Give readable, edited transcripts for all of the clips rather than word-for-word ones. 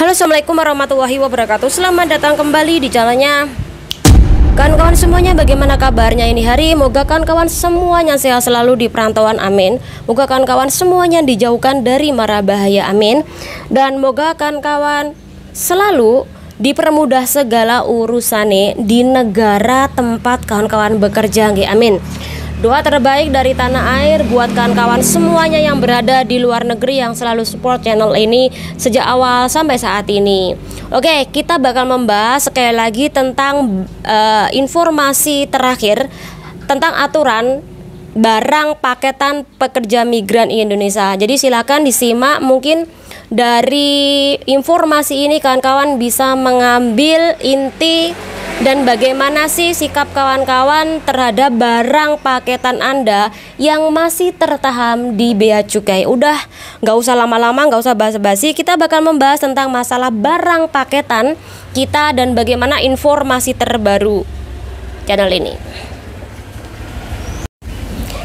Halo, assalamualaikum warahmatullahi wabarakatuh. Selamat datang kembali di channelnya kawan-kawan semuanya. Bagaimana kabarnya ini hari? Moga kawan-kawan semuanya sehat selalu di perantauan, amin. Moga kawan-kawan semuanya dijauhkan dari mara bahaya, amin. Dan moga kawan-kawan selalu dipermudah segala urusane di negara tempat kawan-kawan bekerja, amin. Doa terbaik dari tanah air buat kawan-kawan semuanya yang berada di luar negeri yang selalu support channel ini sejak awal sampai saat ini. Oke, kita bakal membahas sekali lagi tentang informasi terakhir tentang aturan barang paketan pekerja migran Indonesia. Jadi silakan disimak, mungkin dari informasi ini kawan-kawan bisa mengambil inti dan bagaimana sih sikap kawan-kawan terhadap barang paketan Anda yang masih tertahan di bea cukai. Udah nggak usah lama-lama, nggak usah basa-basi, kita bakal membahas tentang masalah barang paketan kita dan bagaimana informasi terbaru channel ini.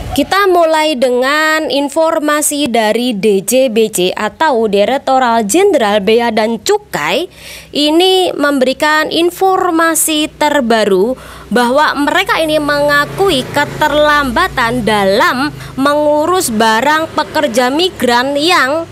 Kita mulai dengan informasi dari DJBC atau Direktorat Jenderal Bea dan Cukai. Ini memberikan informasi terbaru bahwa mereka ini mengakui keterlambatan dalam mengurus barang pekerja migran yang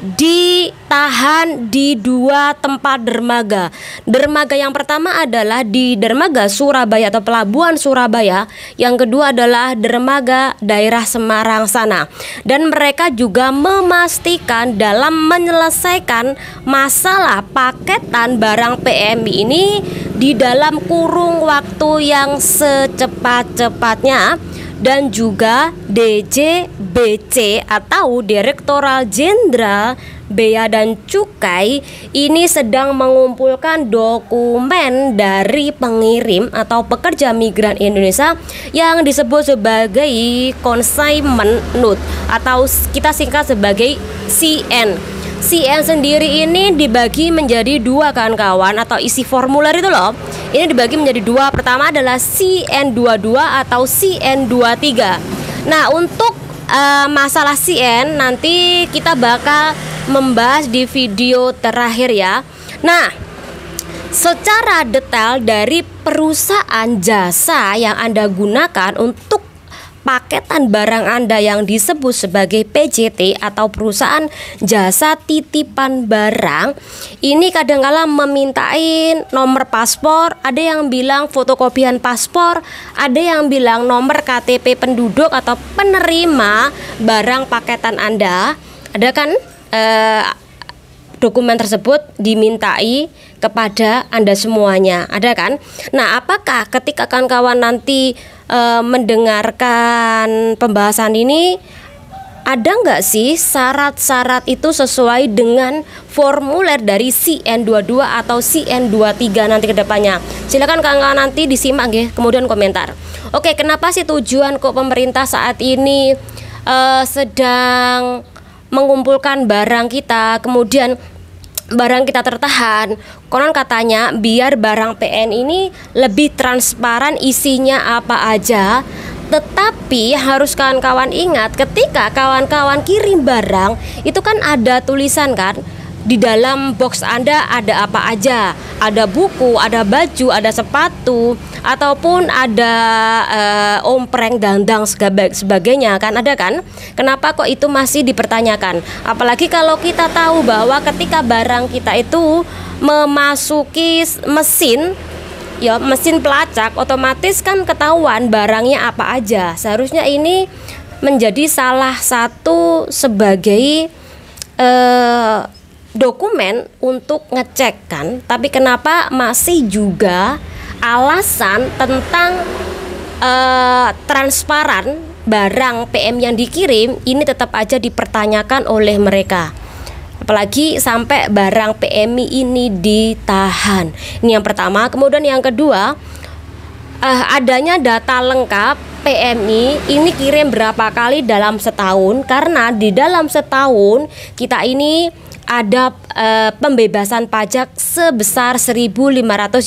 ditahan di dua tempat dermaga. Dermaga yang pertama adalah di dermaga Surabaya atau Pelabuhan Surabaya. Yang kedua adalah dermaga daerah Semarang sana. Dan mereka juga memastikan dalam menyelesaikan masalah paketan barang PMI ini di dalam kurung waktu yang secepat-cepatnya. Dan juga DJBC atau Direktorat Jenderal Bea dan Cukai ini sedang mengumpulkan dokumen dari pengirim atau pekerja migran Indonesia yang disebut sebagai consignment note atau kita singkat sebagai CN. CN sendiri ini dibagi menjadi dua kawan-kawan, atau isi formulir itu loh. Ini dibagi menjadi dua. Pertama adalah CN22 atau CN23. Nah, untuk masalah CN nanti kita bakal membahas di video terakhir ya. Nah, secara detail dari perusahaan jasa yang Anda gunakan untuk paketan barang Anda yang disebut sebagai PJT atau perusahaan jasa titipan barang, ini kadang-kala memintain nomor paspor, ada yang bilang fotokopian paspor, ada yang bilang nomor KTP penduduk atau penerima barang paketan Anda. Ada kan dokumen tersebut dimintai kepada Anda semuanya, ada kan? Nah, apakah ketika kawan-kawan nanti mendengarkan pembahasan ini, ada nggak sih syarat-syarat itu sesuai dengan formulir dari CN22 atau CN23 nanti ke depannya? Silakan kawan-kawan nanti disimak ya, kemudian komentar. Oke, kenapa sih tujuan kok pemerintah saat ini sedang mengumpulkan barang kita, kemudian barang kita tertahan? Konon katanya biar barang PN ini lebih transparan isinya apa aja. Tetapi harus kawan-kawan ingat, ketika kawan-kawan kirim barang itu kan ada tulisan kan, di dalam box Anda ada apa aja. Ada buku, ada baju, ada sepatu, ataupun ada ompreng, dandang, sebagainya kan, ada kan? Kenapa kok itu masih dipertanyakan? Apalagi kalau kita tahu bahwa ketika barang kita itu memasuki mesin, ya mesin pelacak, otomatis kan ketahuan barangnya apa aja. Seharusnya ini menjadi salah satu sebagai dokumen untuk ngecek kan. Tapi kenapa masih juga alasan tentang transparan barang PM yang dikirim ini tetap aja dipertanyakan oleh mereka, apalagi sampai barang PMI ini ditahan. Ini yang pertama. Kemudian yang kedua, adanya data lengkap PMI ini kirim berapa kali dalam setahun, karena di dalam setahun kita ini ada pembebasan pajak sebesar 1.500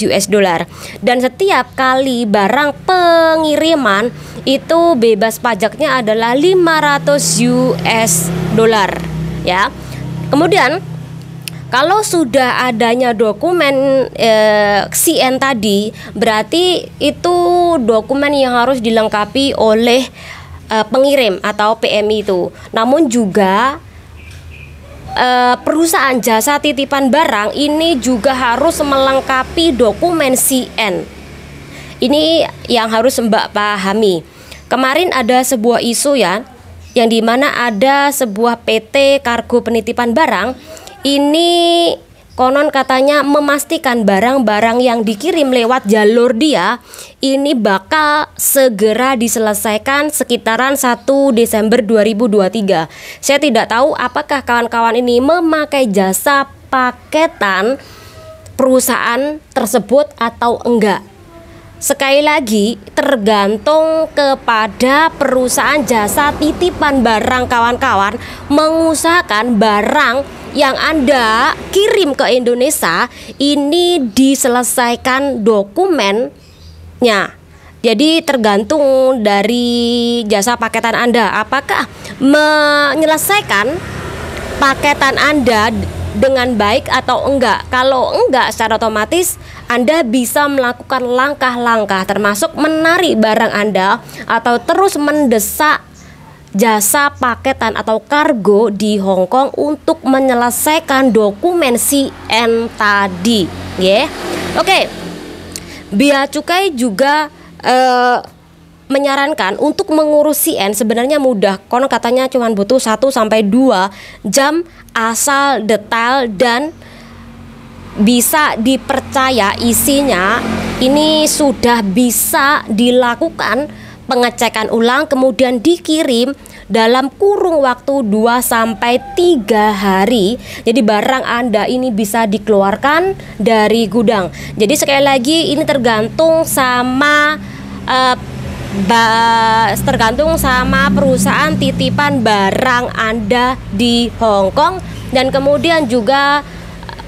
US dollar, dan setiap kali barang pengiriman itu bebas pajaknya adalah 500 US dollar ya. Kemudian Kalau sudah adanya dokumen CN tadi, berarti itu dokumen yang harus dilengkapi oleh pengirim atau PMI itu. Namun juga perusahaan jasa titipan barang ini juga harus melengkapi dokumen CN. Ini yang harus Mbak pahami. Kemarin ada sebuah isu ya, yang dimana ada sebuah PT kargo penitipan barang. Ini konon katanya memastikan barang-barang yang dikirim lewat jalur dia ini bakal segera diselesaikan sekitaran 1 Desember 2023. Saya tidak tahu apakah kawan-kawan ini memakai jasa paketan perusahaan tersebut atau enggak. Sekali lagi, tergantung kepada perusahaan jasa titipan barang kawan-kawan mengusahakan barang yang Anda kirim ke Indonesia ini diselesaikan dokumennya. Jadi tergantung dari jasa paketan Anda, apakah menyelesaikan paketan Anda dengan baik atau enggak. Kalau enggak, secara otomatis Anda bisa melakukan langkah-langkah termasuk menarik barang Anda atau terus mendesak jasa paketan atau kargo di Hong Kong untuk menyelesaikan dokumen CN tadi, ya. Oke. Bea Cukai juga menyarankan untuk mengurus CN sebenarnya mudah. Konon katanya cuma butuh 1-2 jam asal detail dan bisa dipercaya isinya. Ini sudah bisa dilakukan pengecekan ulang kemudian dikirim dalam kurung waktu 2-3 hari. Jadi barang Anda ini bisa dikeluarkan dari gudang. Jadi sekali lagi ini tergantung sama perusahaan titipan barang Anda di Hong Kong dan kemudian juga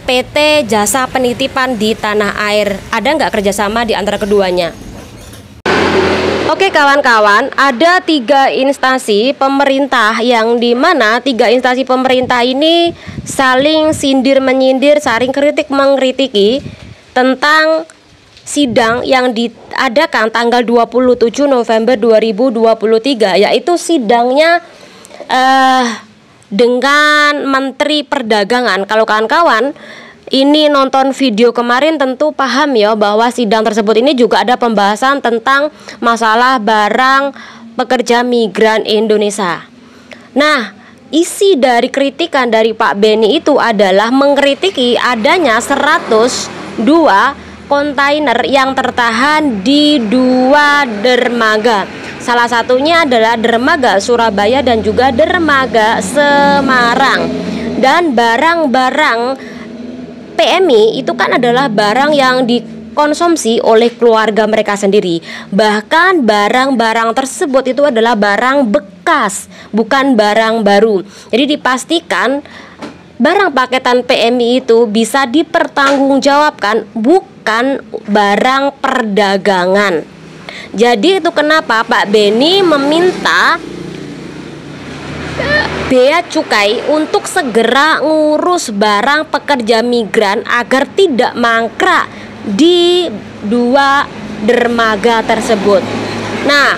PT jasa penitipan di tanah air. Ada nggak kerjasama di antara keduanya? Oke kawan-kawan, ada 3 instansi pemerintah yang dimana 3 instansi pemerintah ini saling sindir menyindir, saling kritik mengkritiki tentang sidang yang diadakan tanggal 27 November 2023, yaitu sidangnya dengan Menteri Perdagangan. Kalau kawan-kawan ini nonton video kemarin tentu paham ya bahwa sidang tersebut ini juga ada pembahasan tentang masalah barang pekerja migran Indonesia. Nah, isi dari kritikan dari Pak Beni itu adalah mengkritiki adanya 102 kontainer yang tertahan di 2 dermaga. Salah satunya adalah dermaga Surabaya dan juga dermaga Semarang. Dan barang-barang PMI itu kan adalah barang yang dikonsumsi oleh keluarga mereka sendiri. Bahkan barang-barang tersebut itu adalah barang bekas, bukan barang baru. Jadi dipastikan barang paketan PMI itu bisa dipertanggungjawabkan, bukan barang perdagangan. Jadi itu kenapa Pak Beni meminta Bea Cukai untuk segera ngurus barang pekerja migran agar tidak mangkrak di 2 dermaga tersebut. Nah,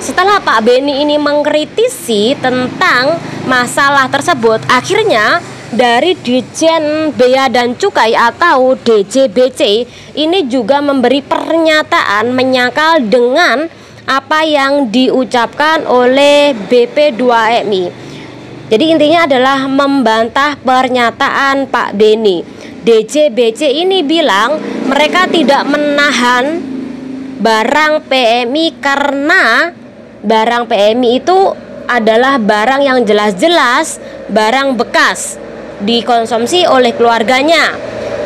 setelah Pak Beni ini mengkritisi tentang masalah tersebut, akhirnya dari Ditjen Bea dan Cukai atau DJBC ini juga memberi pernyataan menyangkal dengan apa yang diucapkan oleh BP2MI. Jadi intinya adalah membantah pernyataan Pak Beni. DJBC ini bilang mereka tidak menahan barang PMI karena barang PMI itu adalah barang yang jelas-jelas barang bekas dikonsumsi oleh keluarganya.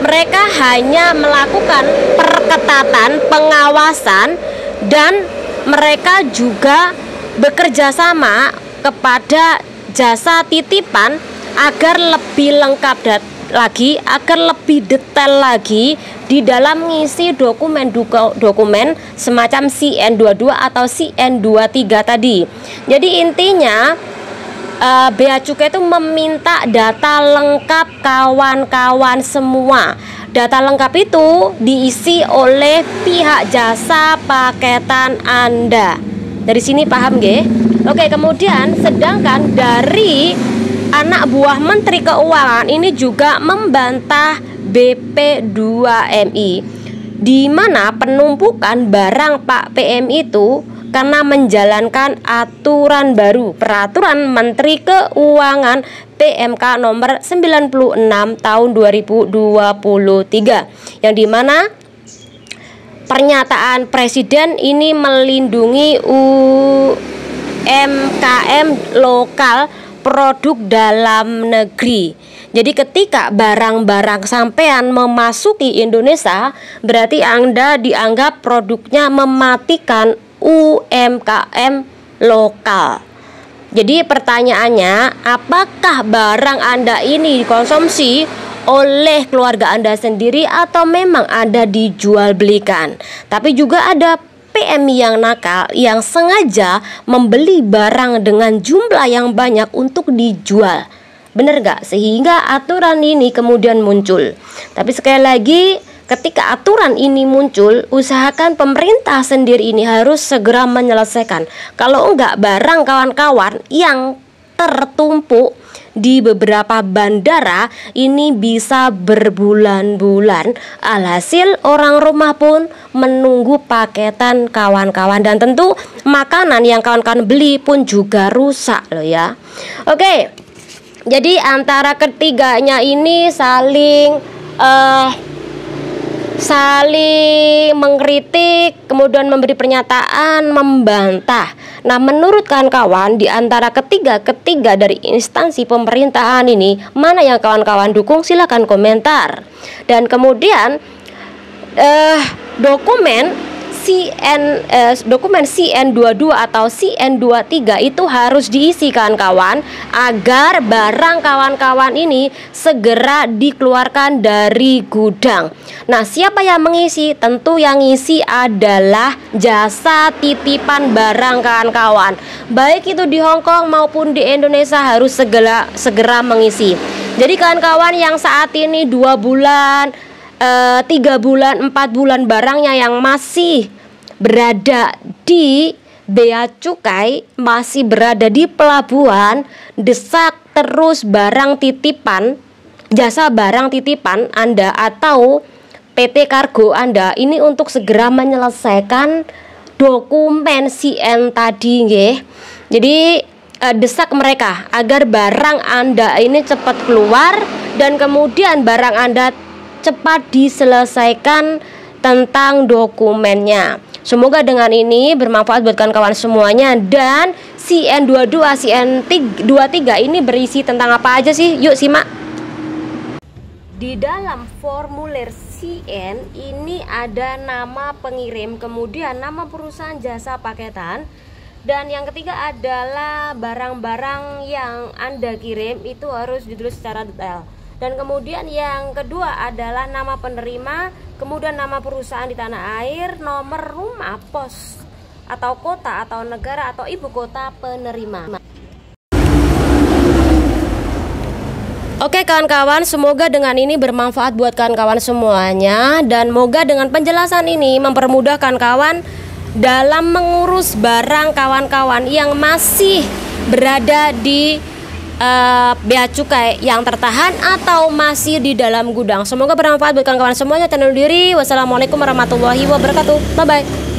Mereka hanya melakukan perketatan pengawasan dan mereka juga bekerja sama kepada jasa titipan agar lebih lengkap lagi, agar lebih detail lagi di dalam mengisi dokumen semacam CN22 atau CN23 tadi. Jadi intinya Bea Cukai itu meminta data lengkap kawan-kawan semua. Data lengkap itu diisi oleh pihak jasa paketan Anda. Dari sini paham nggih? Oke, kemudian sedangkan dari anak buah Menteri Keuangan ini juga membantah BP2MI, di mana penumpukan barang Pak PM itu karena menjalankan aturan baru Peraturan Menteri Keuangan PMK nomor 96 tahun 2023, yang dimana pernyataan Presiden ini melindungi UMKM lokal produk dalam negeri. Jadi ketika barang-barang sampean memasuki Indonesia, berarti Anda dianggap produknya mematikan UMKM lokal. Jadi pertanyaannya, apakah barang Anda ini dikonsumsi oleh keluarga Anda sendiri atau memang Anda dijual belikan? Tapi juga ada PMI yang nakal yang sengaja membeli barang dengan jumlah yang banyak untuk dijual. Bener gak? Sehingga aturan ini kemudian muncul. Tapi sekali lagi, ketika aturan ini muncul, usahakan pemerintah sendiri ini harus segera menyelesaikan. Kalau enggak, barang kawan-kawan yang tertumpuk di beberapa bandara ini bisa berbulan-bulan. Alhasil orang rumah pun menunggu paketan kawan-kawan, dan tentu makanan yang kawan-kawan beli pun juga rusak loh ya. Oke, jadi antara ketiganya ini saling mengkritik, kemudian memberi pernyataan, membantah. Nah, menurut kawan-kawan, di antara ketiga dari instansi pemerintahan ini, mana yang kawan-kawan dukung? Silahkan komentar. Dan kemudian dokumen CN22 atau CN23 itu harus diisi kawan-kawan, agar barang kawan-kawan ini segera dikeluarkan dari gudang. Nah, siapa yang mengisi? Tentu yang ngisi adalah jasa titipan barang kawan-kawan, baik itu di Hong Kong maupun di Indonesia, harus segera mengisi. Jadi kawan-kawan yang saat ini 2 bulan, 3 bulan, 4 bulan barangnya yang masih berada di Bea Cukai, masih berada di pelabuhan, desak terus barang titipan, jasa barang titipan Anda atau PT Kargo Anda ini untuk segera menyelesaikan dokumen CN tadi nggih. Jadi desak mereka agar barang Anda ini cepat keluar dan kemudian barang Anda cepat diselesaikan tentang dokumennya. Semoga dengan ini bermanfaat buat kawan-kawan semuanya. Dan CN22, CN23 ini berisi tentang apa aja sih? Yuk simak. Di dalam formulir CN ini ada nama pengirim, kemudian nama perusahaan jasa paketan, dan yang ketiga adalah barang-barang yang Anda kirim itu harus ditulis secara detail. Dan kemudian yang kedua adalah nama penerima, kemudian nama perusahaan di tanah air, nomor rumah, pos atau kota atau negara atau ibu kota penerima. Oke kawan-kawan, semoga dengan ini bermanfaat buat kawan-kawan semuanya, dan semoga dengan penjelasan ini mempermudahkan kawan dalam mengurus barang kawan-kawan yang masih berada di Bea Cukai yang tertahan atau masih di dalam gudang. Semoga bermanfaat buat kawan-kawan semuanya. Tenang diri. Wassalamualaikum warahmatullahi wabarakatuh. Bye bye.